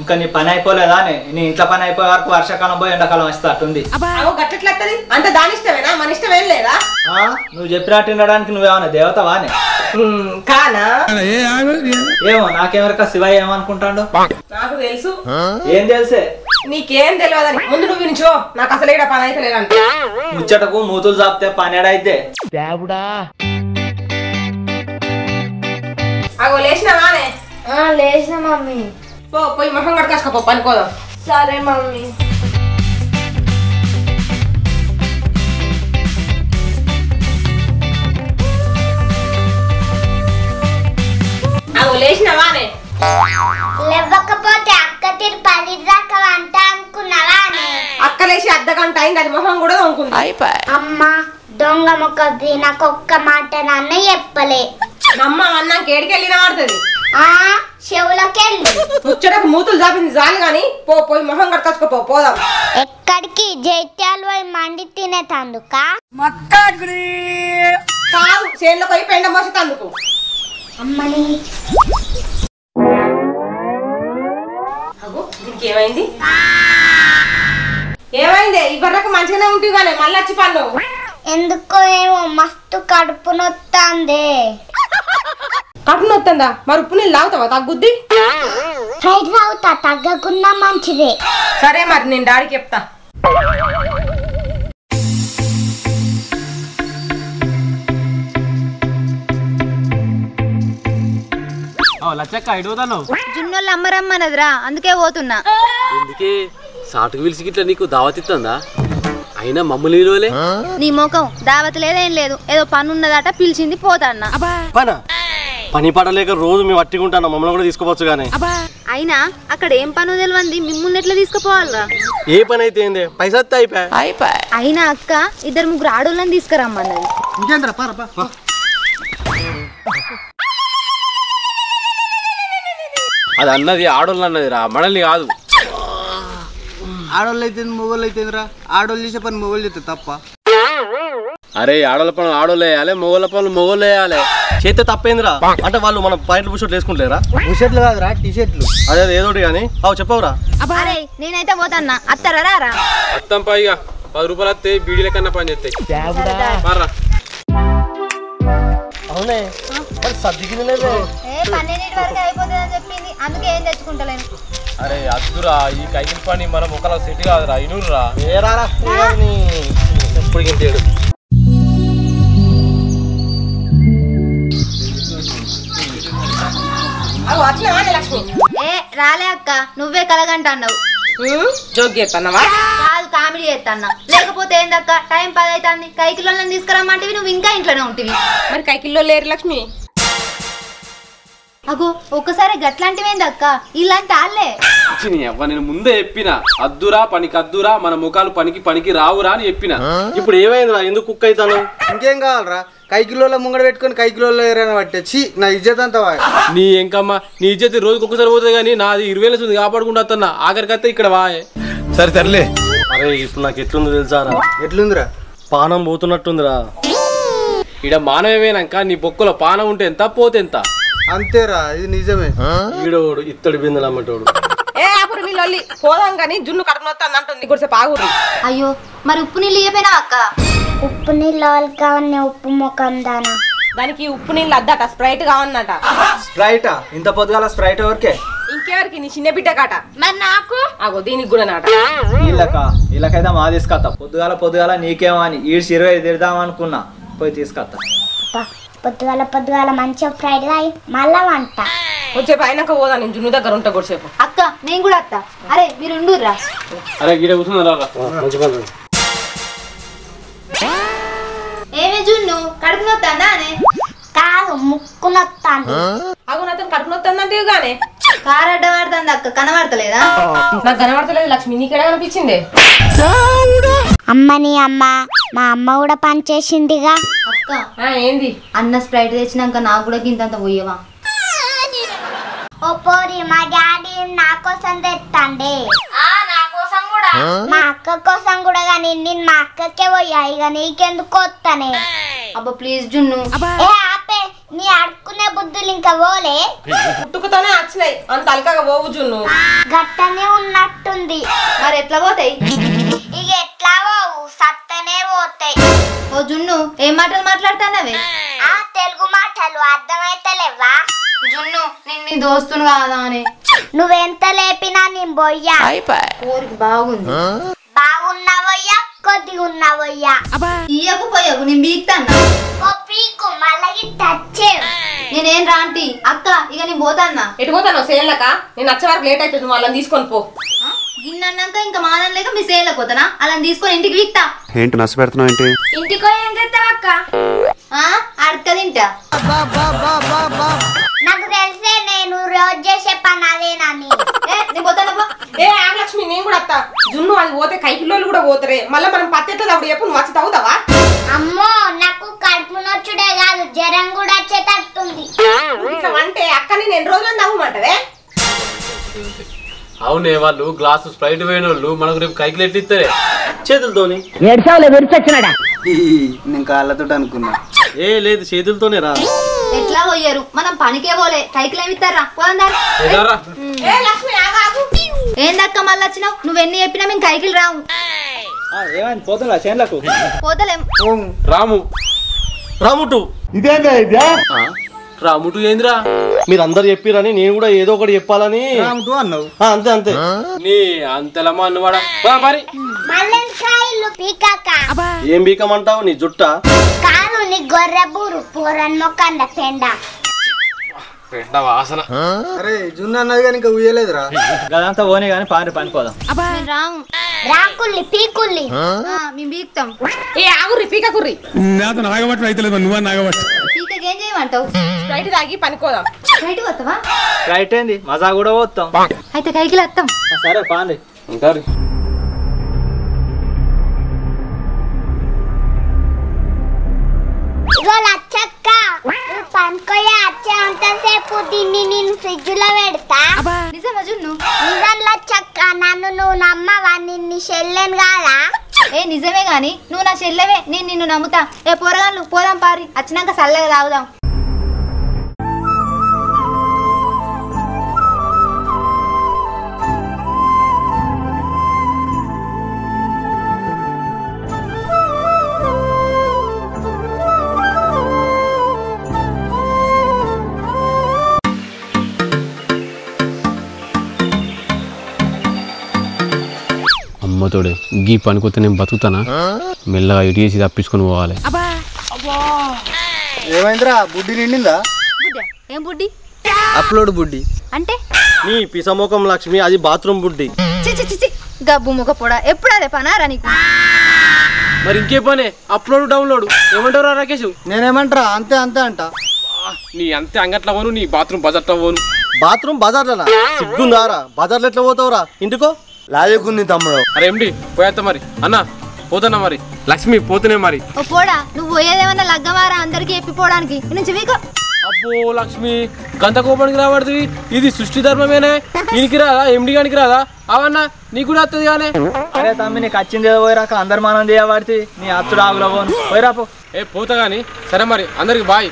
ఇంకా నీ పని అయిపోలేదా నీ ఇంట్లో పని అయిపోయే వరకు వర్షాకాలం పోయి ఎండాకాలం వస్తే అట్టుంది. అంటే దాని ఇష్టమేనా, మన ఇష్టం ఏం లేదా? నువ్వు చెప్పినట్టు వినడానికి నువ్వేమన్నా దేవతవానే కానా? ఏమో నాకేమరక శివయ్య ఏమనుకుంటాడు. నాకు తెలుసు. ఏం తెలుసే? నీకేం తెలియదని ముందు నువ్వు వినిచో. నాకు అసలు ఇక్కడ పని అయితే లేదంటే ముచ్చటకు మూతులు చాపితే పని ఏడైతే దేవుడా. అగో లేచినావానే? లేచిన మమ్మీ. పోయి మొహం కడకాసుకో పనుకోదాం. సరే మమ్మీ. అగో లేచినావానే? లేవకపోతే అక్క తిరు 10 దాకా వంట అనుకున్నావా? అక్క లేచి అర్ధగంట అయింది, అది మొహం కూడా అనుకుంది. అమ్మా దొంగ మొక్కది నాకు ఒక్క మాట నాన్న చెప్పలే. అమ్మ అన్నాక ఏడికెళ్ళిన వాడుతుంది. చెవులకెళ్ళి ముచ్చటకు మూతులు చాపింది చాలు గాని పోయి మొహం కడకాసుకో పోదాం. ఎక్కడికి? జైత్యాలు పోయి మండి తినేతందుక? కాదు, చేనులో పోయి పెండ మోసేతందుకు. అమ్మని దీనికి ఏమైంది? ఏమైంది? ఇవరకు మంచిగానే ఉంటుంది కానీ మళ్ళీ వచ్చి పన్ను. ఎందుకో ఏమో మస్తు కడుపు నొత్తాందే. కడుపు నొత్తందా? మరి ఉప్పు నీళ్ళు తాగుతావా తగ్గుద్ది? ఫ్రైడ్ తాగుతా, తగ్గకున్నా మంచిదే. సరే మరి నేను డాడీకి చెప్తా. లచ్చక్క ఇడుగుతాను. జున్నోళ్ళు అమ్మరమ్మన్నదిరా, అందుకే పోతున్నా. ఎందుకే సాటుకు పిలిచి గిట్లా నీకు దావత్ ఇస్తుందా? అయినా మమ్మల్ని నీ ముఖం దావత్ లేదేం లేదు, ఏదో పని ఉన్నదట పిలిచింది పోతాన్నా. పని పడలేక రోజు మేము పట్టుకుంటాను, మమ్మల్ని కూడా తీసుకోవచ్చు గానీ. అయినా అక్కడ ఏం పను తెలియంది మిమ్మల్ని ఎట్లా తీసుకుపోవాలరా? ఏ పని అయితే ఏంది, పైసా అయిపోయా. అయినా అక్క 2-3 ఆడోళ్ళని తీసుకురమ్మన్నది. అది అన్నది ఆడోళ్ళు అన్నది రా, మనల్ని కాదు. ఆడోళ్ళు అయితే మొగోళ్ళు అయితేందిరా? ఆడోళ్ళు చేసే పని మొగోళ్ళు చేస్తే తప్ప? అరే ఆడోళ్ళ పనులు ఆడోళ్ళు వేయాలి, మొగోళ్ళ పనులు మొగోళ్ళు వేయాలి. చేస్తే తప్పేందిరా? అంటే వాళ్ళు మన పాయింట్లు బుషర్ట్లు వేసుకుంటారా? బుషర్ట్లు కాదురా, టీషర్ట్లు. అదే ఏదోటి కానీ చెప్పవురా. అరే నేనైతే పోతాన్నా, అత్తరా రారా? అత్తం పైగా 10 రూపాయలు వస్తే బీడీల కన్నా పని చేస్తాయి. అవునే సర్దికింది లేదే. 12 వరకు అయిపోతుందని చెప్పింది, అందుకే ఏం తెచ్చుకుంటలేను. అరే అద్దురా, ఈ కైకిల్ పని మనం ఒకలా సెట్ కాదురా, ఇనురా ఎప్పుడు గింటాడు. ఏ రాలే అక్క, నువ్వే కలగంటున్నావు. జోక్ చేస్తున్నావా? కాదు కామెడీ చేస్తాన్నా. లేకపోతే ఏందక్క, టైం 10 అవుతుంది, కైకిలోళ్ళని తీసుకురమ్మంటివి, నువ్వు ఇంకా ఇంట్లోనే ఉంటివి. మరి కైకిల్లో లేరు లక్ష్మి. అగో ఒక్కసారి గట్లాంటివేందక్క, ఇలాంటి వాళ్ళే. నేను ముందే చెప్పిన అద్దురా పనికి అద్దురా, మన ముఖాలు పనికి రావురా అని చెప్పిన. ఇప్పుడు ఏమైందిరా, ఎందుకు కుక్ అవుతాను? ఇంకేం కావాలరా? కైకిలోళ్ళ ముంగడ పెట్టుకొని కైకిలోళ్ళ ఏరైనా పట్టేసి నా ఇజ్జత్ అంతా నీ ఎంకమ్మ, నీ ఇజ్జత్ రోజుకి ఒక్కసారి పోతుంది కానీ నాది 20 ఏళ్ళ కాపాడుకుంటా వస్తున్నా. ఆఖరికైతే ఇక్కడ వాయే. సరే సర్లే. అరే ఇప్పుడు నాకు ఎట్లుందో తెలుసారా? ఎట్లుందిరా? పానం పోతున్నట్టుందిరా. ఇక్కడ మానవేనాక నీ బొక్కలో పానం ఉంటే ఎంత, పోతే ఎంత. అంతేరా, ఇది నిజమే. ఈడోడు ఇత్తడి బిందెలు అమ్మటోడు. అప్పుడు వీళ్ళు పోదాం కానీ జున్ను కడుపు నొత్తాంది అంటుంది. గుడిసే పాగురు. అయ్యో మరి ఉప్పు నీళ్ళు ఇయ్యపోయినా అక్క? ఉప్పు నీళ్ళు కావన్నా, ఉప్పు ముఖం దానా? దానికి ఉప్పు నీళ్ళు అద్దట, స్ప్రైట్ కావన్నట. స్ప్రైటా? ఇంత పొద్దుగాల స్ప్రైట్ ఎవరికే? ఇంకెవరికి? నీ చిన్న బిడ్డ కాట. మరి నాకు? అగో దీనికి కూడా నాట. వీళ్ళకైతే మా తీసుకొస్తా. పొద్దుగాల నీకేమో అని ఈడ్చి 20 తిడదాం అనుకున్నా, పోయి తీసుకొస్తా. పొద్దుగాల మంచిగా ఫ్రైడ్ అయ్యి మళ్ళా వంట. వచ్చేపు అయినాక పోదా, నేను జున్ను దగ్గర ఉంటా కొద్దిసేపు. అక్క నేను కూడా అత్త. అరే మీరు ఉండుర్రా. అరే గిడ కూర్చున్నారా? మంచి పని. ఏమే జున్ను, కడుపు నొత్తాందా అనే? కాదు, ముక్కు నొత్తాంది. అగో నాతో కడుపు నొత్తాందంటే గానే కారడ్డ పడుతుంది అక్క, కనబడతలేదా? నాకు కనబడతలేదు లక్ష్మి, నీకెడ కనిపించింది? అమ్మని అమ్మ, మా అమ్మ కూడా పని చేసిందిగా. అక్క ఏంది? అన్న స్ప్రైట్ తెచ్చినాక నాకు కూడా గింతంత పోయేవా? ఓ పోరి, మా డాడీ నా కోసం తెస్తాండే. మా అక్క కోసం కూడా, కానీ నేను మా అక్కకే పోయా, ఇక నీకెందుకు వస్తానే. అబ్బా ప్లీజ్ జున్ను. ఏ ఆపే, నీ అడుక్కునే బుద్ధులు ఇంకా ఇంకా పోలే పుట్టుకతోనే వచ్చినాయి అంత అలకగా పోవు జున్ను. గట్టనే ఉన్నట్టుంది. మరి ఎట్లా పోతాయి? ఇక ఎట్లా పోవు సత్తనే పోతాయి. ఓ జున్ను ఏం మాటలు మాట్లాడుతానవే? ఆ తెలుగు మాటలు అర్థమైతలేవా? జున్ను నేను నీ దోస్తును కాదా అని. నువ్వెంత లేపినా నేను బొయ్యా. కోరికి బాగుంది. బాగున్నావయ్యా కొద్దిగా ఉన్నావయ్యా. ఇయ్యకు పోయకు నేను బీక్తాన్నా. ఓ పీకు మళ్ళీ టచ్. నేనేం రాంటి అక్క ఇక నేను పోతాన్నా. ఎటు పోతాను సేన్లక? నేను వచ్చే వరకు లేట్ అవుతుంది, వాళ్ళని తీసుకొని పో. గిన్నన్నాక ఇంకా మానం లేక మీ సేన్లకు పోతానా? అలా తీసుకొని ఇంటికి వీక్తా. ఏంటి నచ్చ పెడుతున్నావు ఏంటి? ఇంటికో ఏం చేస్తావు అక్క? అడక తింటా. నాకు తెలిసే నేను రోజు చేసే పని అదేనని. నేను పోతాను పో. ఏ ఆగలక్ష్మి నేను కూడా వస్తా. జున్ను అది పోతే కైకిలోళ్ళు కూడా పోతారే. మళ్ళీ మనం పత్తెట్లేదు అప్పుడు చెప్పు, నువ్వు వచ్చి తాగుతావా? అమ్మో నాకు కడుపు నొచ్చుడే కాదు జ్వరం కూడా వచ్చేటట్టుంది. ఇట్లా అంటే అక్కని నేను ఎన్ని రోజులు తాగమంటదే? అవునే వాళ్ళు గ్లాసు స్ప్రైట్ పోయిన వాళ్ళు మనకు రేపు కైకిలు ఎట్టి ఇస్తారే చేతులతోని. నేను కాళ్ళతో అనుకున్నా. ఏ లేదు చేతులతోనే రా. ఎట్లా పోయారు? మనం పనికే పోలే కైకిలు ఏమి ఇస్తారా? పోదా. ఏ లక్ష్మి ఆగు. ఏందక్క మళ్ళీ వచ్చినావు? నువ్వెన్ని చెప్పినా మేము కైకిలు రాము. ఏమైంది పోతుందా చేన్లకు? పోతలేం. రాముటు రాముటు ఏందిరా? మీరు అందరు చెప్పిరని నేను కూడా ఏదో ఒకటి చెప్పాలని అన్నావు. అంతే అంతే నీ అంతలమ్మా అన్నవాడా మరి మల్లెకాయలు పీకాక ఏం బీకమంటావు? నీ జుట్ట కాదు నీ గొర్రె బూరు పూరన్ మొక్కండ పెండ. పెద్ద వాసన. అరే జున్ను అన్నది కానీ ఇంకా ఉయ్యలేదురా. గదంతా పోనీ కానీ పనిపోదాం. మేము రాము. రాకుల్లి పీకుల్లి మేము బీక్తాం. ఏ ఆగుర్రి పీక కుర్రి. పీకకి ఏం చేయమంటావు? స్ప్రైట్ తాగి పనికోదాం. బయటకు వస్తావా? రైట్ ఏంది మజా కూడా పోతాం. అయితే కైకిలు వస్తాం. సరే పాండి. ఉంటారు. ఇగో లచ్చక్క నువ్వు పనుకోయే వచ్చేంతసేపు దీన్ని నేను ఫ్రిడ్జ్ లో పెడతా. నిజమా జున్ను? నిజం లచ్చక్క నన్ను నువ్వు నమ్మవా? నిన్ను చెల్లెను కాదా? ఏ నిజమే గాని నువ్వు నా చెల్లెవే, నేను నిన్ను నమ్ముతా. ఏ పోరగాళ్ళు పోదాం పారి, వచ్చినాక చల్లగా తాగుదాం. అమ్మతోడే గీ పనికొస్తే నేను బతుకుతానా? మెల్లగా ఇటు చేసి తప్పించుకొని పోవాలి. ఏమైందిరా బుడ్డి నిండిందా? బుడ్డ ఏం బుడ్డి? అప్లోడ్ బుడ్డి అంటే నీ పిసమోకం లక్ష్మి, అది బాత్రూమ్ బుడ్డి. చి గబ్బు ముఖ పొడ. ఎప్పుడు అదే పనారా నీకు? మరి ఇంకే పనే అప్లోడ్ డౌన్లోడ్. ఏమంటారా రాకేష్? నేనేమంటారా అంతే అంతే అంట. నీ అంతే అంగట్ల పోను, నీ బాత్రూమ్ బజార్లో పోను. బాత్రూమ్ బజార్లనా? సిగ్గుందారా? బజార్లో ఎట్లా పోతావురా? ఇంటికో లాజకుంది తమ్ముడు. అరే ఎండి పోయేస్తా మరి. అన్న పోతున్నా మరి. లక్ష్మి పోతునే మరి. ఓ పోడా నువ్వు పోయేదేమన్నా లగ్గమారా అందరికి చెప్పిపోవడానికి నుంచి వీక. అబ్బో లక్ష్మి గంత కోపానికి రాబడుతుంది. ఇది సృష్టి ధర్మమేనే. దీనికి రాదా? ఎండి గానికి రాదా? అవన్నా నీకు కూడా వస్తుంది కానీ. అరే తమ్మి నీకు వచ్చింది ఏదో పోయిరాక అందరు మనం చేయబడితే నీ అచ్చుడు ఆగులో పోను పోయిరాపో. ఏ పోతా కానీ. సరే మరి అందరికి బాయ్.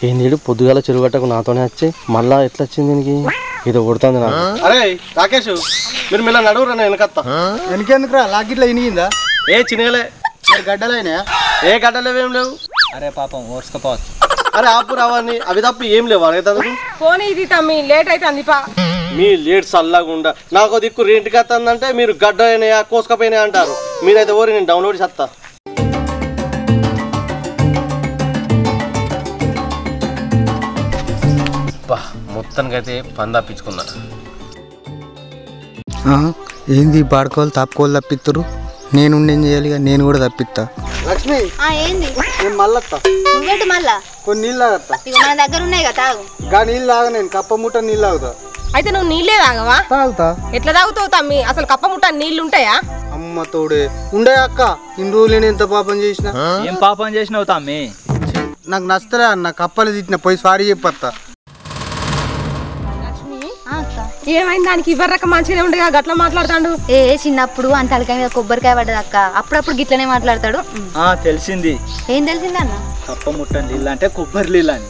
ఏంది పొద్దుగాల చెరుగట్టకు నాతోనే వచ్చి మళ్ళా ఎట్లా వచ్చింది దీనికి? ఇది కొడుతుంది నాకు. అరే రాకేష్ మీరు మెల్ల నడువురా, నేను వెనకత్తా. వెనకెందుకురా లాగిట్లా ఇనిగిందా? ఏ చిన్నగలే గడ్డలైనా ఏ గడ్డలేవేం లేవు. అరే పాపం ఓర్చుకోపోవచ్చు. అరే ఆపు రావని అవి తప్ప ఏం లేవు. అడగదు పోనీ ఇది తమ్మి లేట్ అయితే అందిపా. మీ లేట్ చల్లగుండా నాకు దిక్కు రెంట్కి వస్తుందంటే మీరు గడ్డ అయినాయా కోసుకపోయినాయా అంటారు. మీరైతే ఓరి నేను డౌన్లోడ్ చేస్తా. మొత్తానికి అయితే పని తప్పించుకున్నా. ఏంది పాడుకోవాలి తప్పుకోవాలి తప్పిస్తారు. నేను ఏం చేయాలి? నేను కూడా తప్పిస్తా. లక్ష్మి ఏంది? నేను మళ్ళొస్తా. నువ్వేంటి మళ్ళా? కొన్ని నీళ్ళు తాగత్తా. ఇక మన దగ్గర ఉన్నాయి కదా తాగు. గా నీళ్ళు తాగ, నేను కప్ప ముట్ట నీళ్ళు తాగుతా. అయితే నువ్వు నీళ్ళే తాగవా? తాగుతా. ఎట్లా తాగుతావు తమ్మి? అసలు కప్ప ముట్ట నీళ్లు ఉంటాయా? అమ్మ తోడే ఉండే అక్క. ఇన్ని రోజులు నేను ఎంత పాపం చేసిన. ఏం పాపం చేసినావు తమ్మి? నాకు నచ్చలే అన్న. కప్పలు తిట్టిన పోయి సారీ చెప్పత్తా. ఏమైంది దానికి? ఇవ్వరక మంచిగా ఉండగా గట్లా మాట్లాడతాడు. ఏ చిన్నప్పుడు అంత అలకాయ మీద కొబ్బరికాయ పడ్డది అక్క. అప్పుడప్పుడు గిట్లనే మాట్లాడతాడు. తెలిసింది. ఏం తెలిసిందన్న? కప్ప ముట్టని నీళ్ళు అంటే కొబ్బరి నీళ్ళు అని.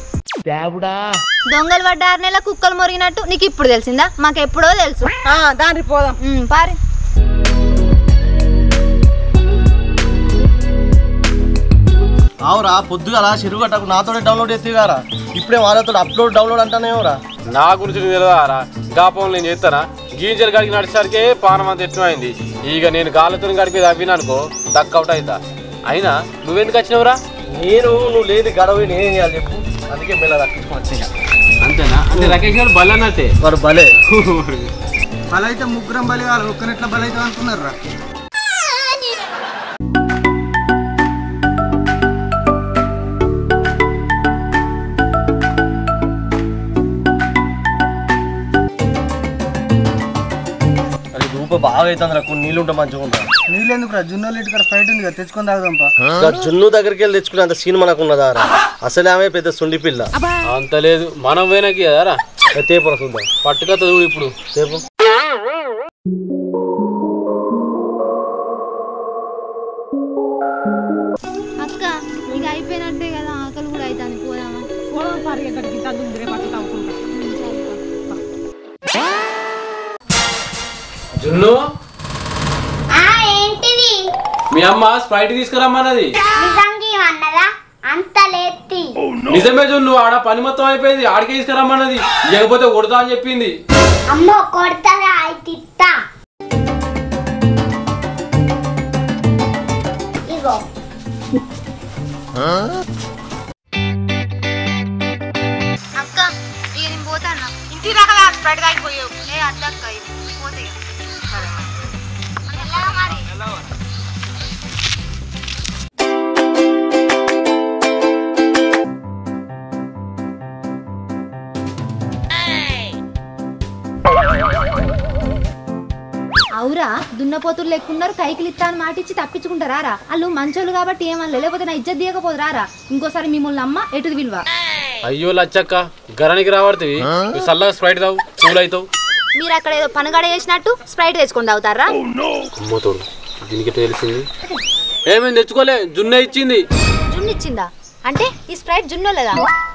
దొంగలు పడ్డ 6 నెలల కుక్కలు మొరిగినట్టు నీకు ఇప్పుడు తెలిసిందా? మాకు ఎప్పుడో తెలుసు. దాని పోదాం. పారి. అవురా పొద్దుగా చెరువు గట్టకు నాతోనే డౌన్లోడ్ చేస్తారా? ఇప్పుడే వాళ్ళతో డౌన్లోడ్ అంటానేవరా? నా గురించి తెలియదారా? గా ఫోన్ నేను చేస్తానా? గీంజలు గడికి నడిచేసరికి పానం అంత ఎట్టుమైంది. ఇక నేను గాలితో గడిపేది అవ్విననుకో దక్కౌట్ అవుతా. అయినా నువ్వెందుకు వచ్చినావురా? నువ్వు లేదు గడవ నేనేం చేయాలి చెప్పు. అందుకే మెల్ల దక్కించుకోవచ్చు. అంతేనా? అంటే రాకేష్ గారు బల అన్నట్టే. వాడు భలే బలైతే ముగ్గురం బలి కాదు, ఒక్కనెట్లా బలైతే అనుకున్నారా? బాగా అవుతుంది కొన్ని నీళ్ళు ఉంటే మంచిగా ఉంటా. నీళ్ళు ఎందుకు జున్నోళ్ళు ఇంటికాడ స్ప్రైట్ ఉంది కదా, తెచ్చుకొని తాగుదాంపా. జున్ను దగ్గరికి వెళ్ళి తెచ్చుకునే అంత సీన్ మనకు ఉన్నదా? అసలు ఆమె పెద్ద సుండి పిల్ల. అంత లేదు, మనం పోయినాకి కదారా. తేపు చూద్దాం. పట్టుకత చూడు ఇప్పుడు. తేపు అక్క ఇక అయిపోయినట్టే కదా, ఆకలి కూడా అవుతుంది. పోదామా? పోదాం పారి ఎక్కడికి తగ్గుందిరే పట్టు తాగుకుంటా. జున్ను ఏంటిది? మీ అమ్మ స్ప్రైట్ తీసుకురమ్మన్నది. నిజంగా అన్నదా? అంత లేత్తి. నిజమే జున్ను, ఆడ పని మొత్తం అయిపోయింది, ఆడికే తీసుకురమ్మన్నది. లేకపోతే కొడతా అని చెప్పింది. అమ్మో కొడతారా? అయితే ఇస్తా. ఇగో అక్క ఇక నేను పోతాను. ఇంటి దాకా స్ప్రైట్ తాగిపోయావు. అద్దక్క పోతే అవురా, దున్నపోతులు లెక్కున్నారు, కైకిలు ఇస్తా అని మాట ఇచ్చి తప్పించుకుంటారా? వాళ్ళు మంచోళ్ళు కాబట్టి ఏమన్నా, లేకపోతే నా ఇజ్జత్ తీయకపోదురా. ఇంకోసారి మిమ్మల్ని అమ్మ ఎటుది విలువ. అయ్యో లచ్చక్క, గరానికి రావడుతుంది. చల్లగా స్ప్రైట్ తావు, కూల్ అవుతావు. మీరు అక్కడ ఏదో పనుగడ చేసినట్టు స్ప్రైట్ తెచ్చుకొని తాగుతారా? అమ్మతోడు దీనికి తెలిసింది. ఏమేమి తెచ్చుకోలే, జున్నే ఇచ్చింది. జున్ను ఇచ్చిందా? అంటే ఈ స్ప్రైట్ జున్నోలేదా?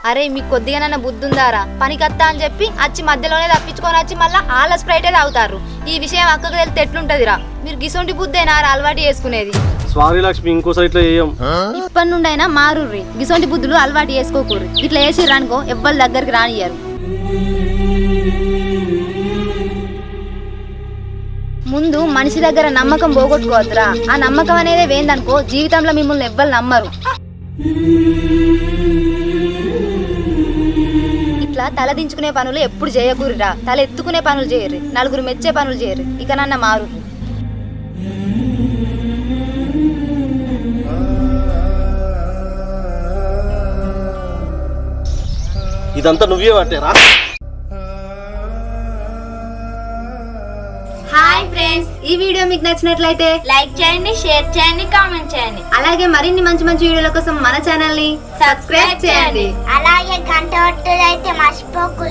అరే మీకు కొద్దిగానన్నా బుద్ధి ఉందారా? పనికత్తా అని చెప్పి వచ్చి మధ్యలోనే తప్పించుకొని వచ్చి మళ్ళీ వాళ్ళ స్ప్రైటే తాగుతారు. ఈ విషయం అక్కకు తెలితే ఎట్లుంటదిరా? మీరు గిసొంటి బుద్ధేనా అలవాటు చేసుకునేది? సారీ లక్ష్మి, ఇంకోసారి ఇట్లా చేయం. ఇప్పటి నుండి అయినా మారుర్రి, గిసొంటి బుద్ధులు అలవాటు చేసుకోకూర్రి. ఇట్లా వేసిర్రు అనుకో ఎవ్వరి దగ్గరికి రానియ్యారు. ముందు మనిషి దగ్గర నమ్మకం పోగొట్టుకోవద్దురా. ఆ నమ్మకం అనేది వేందనుకో జీవితంలో మిమ్మల్ని ఎవ్వరు నమ్మరు. ఇట్లా తల దించుకునే పనులు ఎప్పుడు చేయకూరిరా. తల ఎత్తుకునే పనులు చేయరు, నలుగురు మెచ్చే పనులు చేయరు. ఇక నన్న మారు. ఇదంతా నువ్వే అంటే రా. హాయ్ ఫ్రెండ్స్, ఈ వీడియో మీకు నచ్చినట్లయితే లైక్ చేయండి, షేర్ చేయండి, కామెంట్ చేయండి. అలాగే మరిన్ని మంచి మంచి వీడియోల కోసం మన ఛానల్ ని సబ్స్క్రైబ్ చేయండి. అలాగే గంట కొట్టేదైతే మర్చిపోకు.